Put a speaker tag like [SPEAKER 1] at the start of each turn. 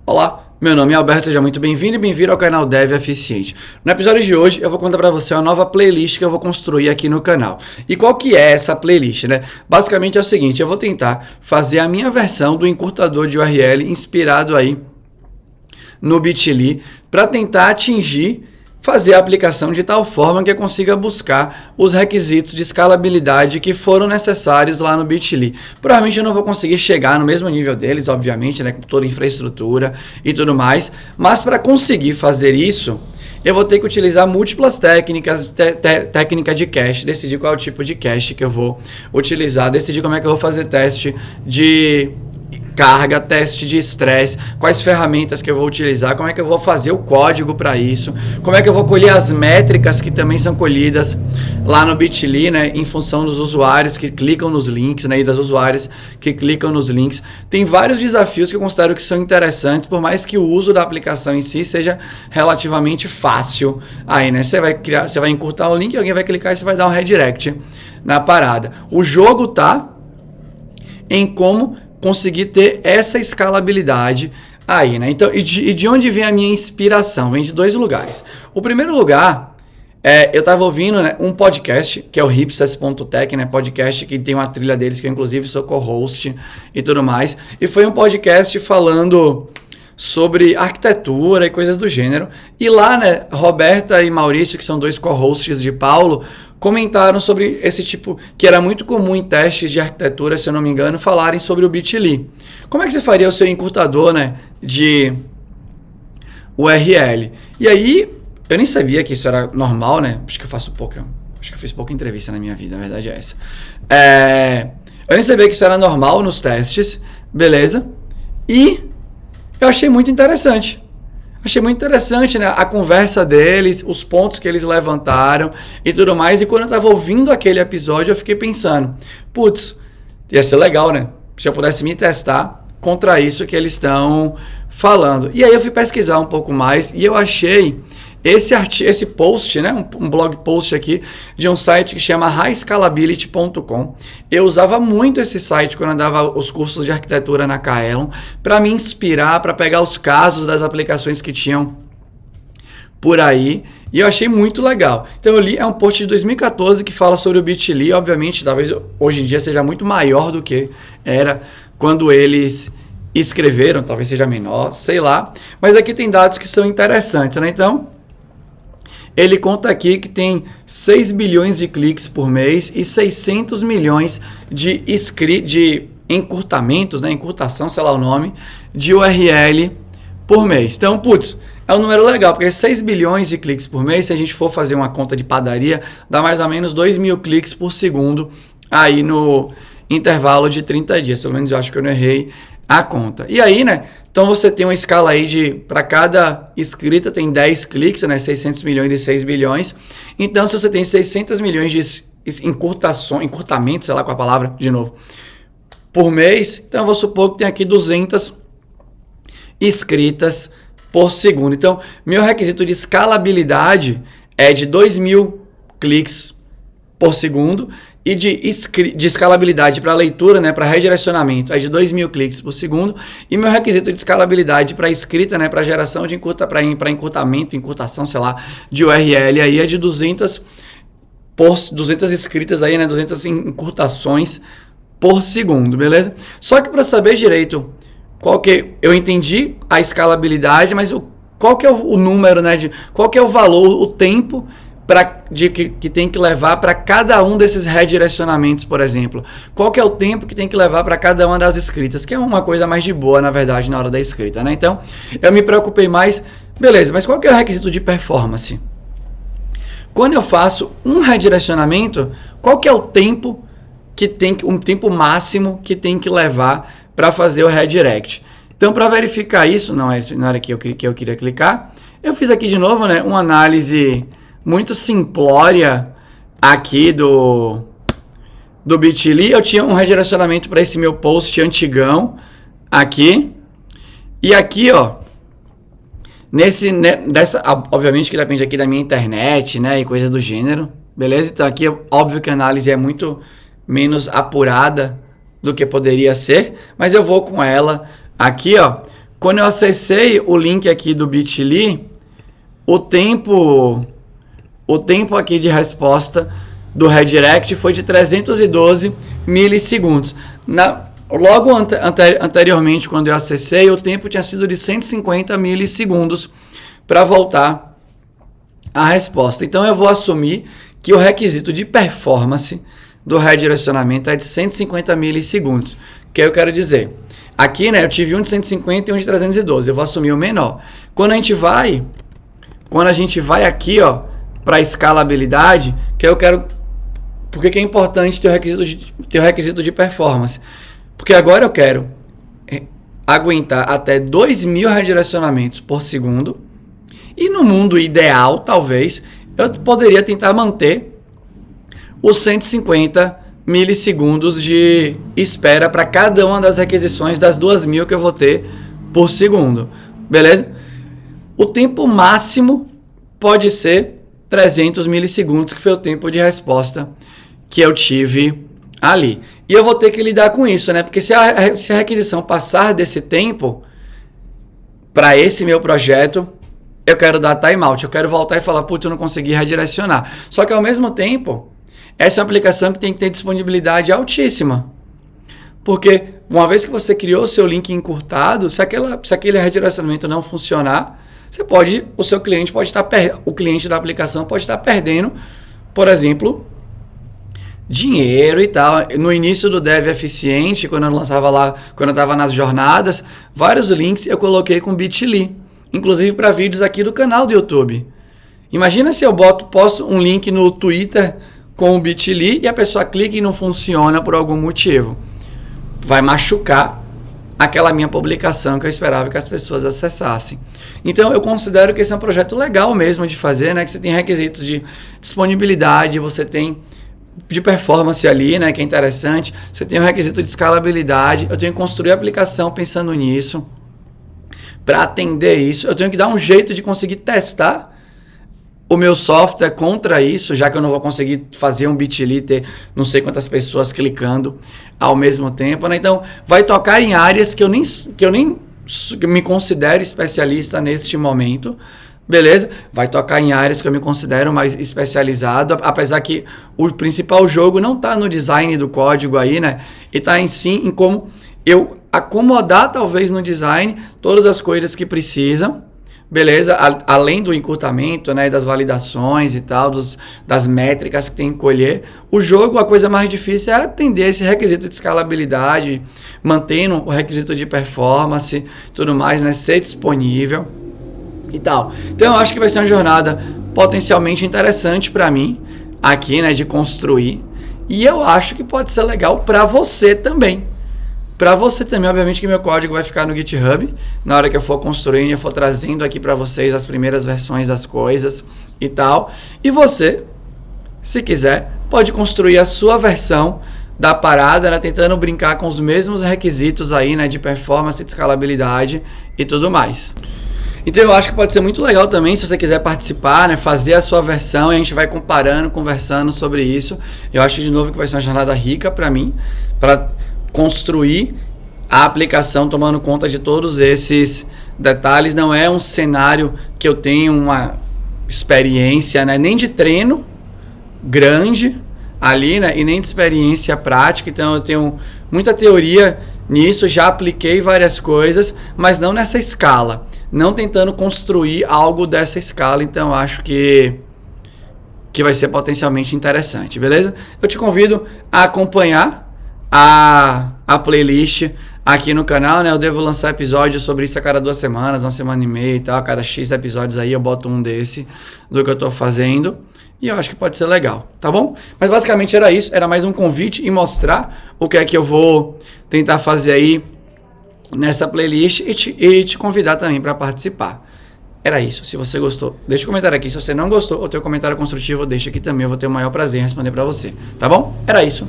[SPEAKER 1] Olá, meu nome é Alberto, seja muito bem-vindo e bem-vindo ao canal Dev Eficiente. No episódio de hoje eu vou contar para você uma nova playlist que eu vou construir aqui no canal. E qual que é essa playlist, né? Basicamente é o seguinte, eu vou tentar fazer a minha versão do encurtador de URL inspirado aí no Bitly para tentar fazer a aplicação de tal forma que eu consiga buscar os requisitos de escalabilidade que foram necessários lá no Bitly. Provavelmente eu não vou conseguir chegar no mesmo nível deles, obviamente, né, com toda a infraestrutura e tudo mais, mas para conseguir fazer isso, eu vou ter que utilizar múltiplas técnicas, técnica de cache, decidir qual é o tipo de cache que eu vou utilizar, decidir como é que eu vou fazer teste de carga, teste de estresse, quais ferramentas que eu vou utilizar, como é que eu vou fazer o código para isso, como é que eu vou colher as métricas que também são colhidas lá no Bitly, né, em função dos usuários que clicam nos links, né, e das usuárias que clicam nos links. Tem vários desafios que eu considero que são interessantes, por mais que o uso da aplicação em si seja relativamente fácil. Aí, né, você vai encurtar o link, alguém vai clicar e você vai dar um redirect na parada. O jogo tá em como conseguir ter essa escalabilidade aí, né? Então, e de onde vem a minha inspiração? Vem de dois lugares. O primeiro lugar, eu estava ouvindo, né, um podcast, que é o hipsters.tech, né? Podcast que tem uma trilha deles, que eu inclusive sou co-host e tudo mais. E foi um podcast falando sobre arquitetura e coisas do gênero. E lá, né, Roberta e Maurício, que são dois co-hosts de Paulo, comentaram sobre esse tipo, que era muito comum em testes de arquitetura, se eu não me engano, falarem sobre o Bitly. Como é que você faria o seu encurtador, né, de URL? E aí, eu nem sabia que isso era normal, né? Acho que eu fiz pouca entrevista na minha vida, a verdade é essa. Eu nem sabia que isso era normal nos testes, beleza? E eu achei muito interessante. Né, a conversa deles, os pontos que eles levantaram e tudo mais. E quando eu estava ouvindo aquele episódio, eu fiquei pensando, putz, ia ser legal, né? Se eu pudesse me testar contra isso que eles estão falando. E aí eu fui pesquisar um pouco mais e eu achei esse post, né, um blog post aqui de um site que chama highscalability.com. Eu usava muito esse site quando eu dava os cursos de arquitetura na Kaelon para me inspirar, para pegar os casos das aplicações que tinham por aí, e eu achei muito legal. Então eu li, é um post de 2014 que fala sobre o Bitly, obviamente, talvez hoje em dia seja muito maior do que era quando eles escreveram, talvez seja menor, sei lá, mas aqui tem dados que são interessantes, né? Então, ele conta aqui que tem 6 bilhões de cliques por mês e 600 milhões de encurtamentos, né, encurtação, sei lá o nome, de URL por mês. Então, putz, é um número legal, porque 6 bilhões de cliques por mês, se a gente for fazer uma conta de padaria, dá mais ou menos 2.000 cliques por segundo aí no intervalo de 30 dias. Pelo menos eu acho que eu não errei a conta. E aí, né? Então você tem uma escala aí de, para cada escrita tem 10 cliques, né? 600 milhões e 6 bilhões. Então se você tem 600 milhões de encurtamentos, sei lá qual a palavra, de novo, por mês, então eu vou supor que tem aqui 200 escritas por segundo. Então meu requisito de escalabilidade é de 2.000 cliques por segundo. E de escalabilidade para leitura, né, para redirecionamento, é de 2.000 cliques por segundo. E meu requisito de escalabilidade para escrita, né, para geração de encurtação, sei lá, de URL, aí é de 200 escritas aí, né, 200 encurtações por segundo, beleza? Só que para saber direito eu entendi a escalabilidade, mas qual que é o número, né, qual que é o valor, o tempo que tem que levar para cada um desses redirecionamentos, por exemplo. Qual que é o tempo que tem que levar para cada uma das escritas, que é uma coisa mais de boa, na verdade, na hora da escrita, né? Então, eu me preocupei mais, beleza, mas qual que é o requisito de performance? Quando eu faço um redirecionamento, qual que é o tempo um tempo máximo que tem que levar para fazer o redirect? Então, para verificar isso, não era aqui que eu queria clicar, eu fiz aqui de novo, né, uma análise muito simplória aqui do Bitly. Eu tinha um redirecionamento para esse meu post antigão aqui. E aqui, ó, obviamente que depende aqui da minha internet, né, e coisas do gênero, beleza? Então aqui, óbvio que a análise é muito menos apurada do que poderia ser, mas eu vou com ela aqui, ó, Quando eu acessei o link aqui do Bit.ly, o tempo aqui de resposta do redirect foi de 312 milissegundos. Logo anteriormente, quando eu acessei, o tempo tinha sido de 150 milissegundos para voltar a resposta. Então, eu vou assumir que o requisito de performance do redirecionamento é de 150 milissegundos. O que eu quero dizer? Aqui, né, eu tive um de 150 e um de 312. Eu vou assumir o menor. Quando a gente vai aqui, ó, para escalabilidade, que eu quero... Por que é importante ter o requisito de performance? Porque agora eu quero aguentar até 2.000 redirecionamentos por segundo. E no mundo ideal, talvez, eu poderia tentar manter os 150 milissegundos de espera para cada uma das requisições das 2.000 que eu vou ter por segundo. Beleza? O tempo máximo pode ser 300 milissegundos, que foi o tempo de resposta que eu tive ali. E eu vou ter que lidar com isso, né? Porque se a requisição passar desse tempo, para esse meu projeto, eu quero dar timeout. Eu quero voltar e falar, putz, eu não consegui redirecionar. Só que ao mesmo tempo, essa é uma aplicação que tem que ter disponibilidade altíssima. Porque uma vez que você criou o seu link encurtado, se aquele redirecionamento não funcionar, o cliente da aplicação pode estar perdendo, por exemplo, dinheiro e tal. No início do Dev Eficiente, quando eu lançava lá, quando eu estava nas jornadas, vários links eu coloquei com Bit.ly, inclusive para vídeos aqui do canal do YouTube. Imagina se eu posto um link no Twitter com o Bit.ly e a pessoa clica e não funciona por algum motivo. Vai machucar aquela minha publicação que eu esperava que as pessoas acessassem. Então, eu considero que esse é um projeto legal mesmo de fazer, né? Que você tem requisitos de disponibilidade, você tem de performance ali, né? Que é interessante. Você tem um requisito de escalabilidade. Eu tenho que construir a aplicação pensando nisso. Para atender isso, eu tenho que dar um jeito de conseguir testar o meu software contra isso, já que eu não vou conseguir fazer um Bit.ly ter não sei quantas pessoas clicando ao mesmo tempo, né? Então, vai tocar em áreas que eu nem me considero especialista neste momento, beleza? Vai tocar em áreas que eu me considero mais especializado, apesar que o principal jogo não está no design do código aí, né? E está em como eu acomodar, talvez, no design todas as coisas que precisam, beleza? Além do encurtamento, né, das validações e tal, das métricas que tem que colher, o jogo, a coisa mais difícil é atender esse requisito de escalabilidade, mantendo o requisito de performance, tudo mais, né, ser disponível e tal. Então, eu acho que vai ser uma jornada potencialmente interessante para mim, aqui, né, de construir, e eu acho que pode ser legal para você também. Para você também, obviamente que meu código vai ficar no GitHub, na hora que eu for construindo, eu for trazendo aqui para vocês as primeiras versões das coisas e tal. E você, se quiser, pode construir a sua versão da parada, né, tentando brincar com os mesmos requisitos aí, né, de performance, de escalabilidade e tudo mais. Então eu acho que pode ser muito legal também, se você quiser participar, né, fazer a sua versão e a gente vai comparando, conversando sobre isso. Eu acho de novo que vai ser uma jornada rica para mim, para construir a aplicação tomando conta de todos esses detalhes. Não é um cenário que eu tenho uma experiência, né, nem de treino grande ali, né, e nem de experiência prática. Então eu tenho muita teoria nisso, já apliquei várias coisas, mas não nessa escala, não tentando construir algo dessa escala. Então eu acho que vai ser potencialmente interessante, beleza? Eu te convido a acompanhar a playlist aqui no canal, né? Eu devo lançar episódios sobre isso a cada 2 semanas, 1 semana e meia e tal. A cada X episódios aí eu boto um desse do que eu tô fazendo. E eu acho que pode ser legal, tá bom? Mas basicamente era isso. Era mais um convite e mostrar o que é que eu vou tentar fazer aí nessa playlist e te convidar também para participar. Era isso. Se você gostou, deixa um comentário aqui. Se você não gostou ou tem um comentário construtivo, deixa aqui também. Eu vou ter o maior prazer em responder para você, tá bom? Era isso.